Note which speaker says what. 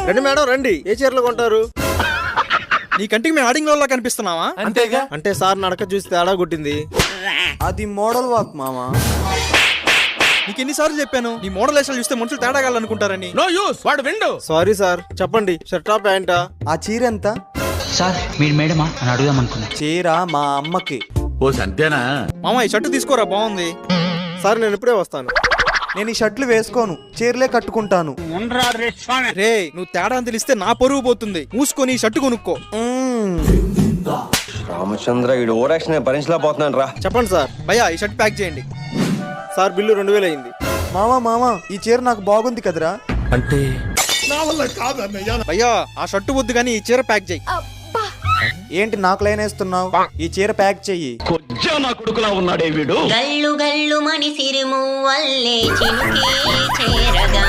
Speaker 1: రండి మేడం రండి, ఏ చీరలు కొంటారు?
Speaker 2: నీ కంటికి మేము ఆడింగ్ లో కనిపిస్తున్నావా?
Speaker 3: అంతేగా.
Speaker 1: అంటే సార్ నడక చూసి తేడా కొట్టింది.
Speaker 3: అది మోడల్ వాక్ మామా.
Speaker 2: నీకు ఎన్నిసార్లు చెప్పాను నీ మోడల్ వేషాలు చూస్తే మనుషులు తేడాగాలనుకుంటారని.
Speaker 4: నో యూస్, వాడు విండు.
Speaker 1: సారీ సార్, చెప్పండి షర్టా ప్యాంటా?
Speaker 3: ఆ చీర ఎంత?
Speaker 5: సార్ మీరు మేడమా అని అడుగుదాం అనుకున్నా.
Speaker 3: చీర మా అమ్మకి.
Speaker 4: ఓ సంతేనా?
Speaker 2: మామ ఈ షర్టు తీసుకోరా, బాగుంది.
Speaker 1: సార్ నేను ఇప్పుడే వస్తాను.
Speaker 3: నేను ఈ షర్ట్లు వేసుకోను, చీరలే కట్టుకుంటాను.
Speaker 2: రే నువ్వు తేడా అని తెలిస్తే నా పరువు పోతుంది. మూసుకొని ఈ షర్టు కొనుక్కో.
Speaker 6: రామచంద్ర ఈ ఓవరాక్షన్ భరించలేకపోతున్నాను రా.
Speaker 1: చెప్పండి సార్.
Speaker 2: భయ్యా ఈ షర్ట్ ప్యాక్ చేయండి.
Speaker 1: సార్ బిల్లు 2000 అయింది.
Speaker 3: మామా ఈ చీర నాకు బాగుంది కదరా.
Speaker 4: అంటే
Speaker 2: భయ్యా ఆ షర్టు వద్దు కానీ ఈ చీర ప్యాక్ చేయి.
Speaker 3: ఏంటి నాకు లైన్ వేస్తున్నావు? ఈ చీర ప్యాక్ చెయ్యి.
Speaker 4: కొంచెం నా కొడుకులా ఉన్నాడే వీడు.
Speaker 7: గల్లు గల్లు మణి సిరిము వల్లే చినుకే చేరగా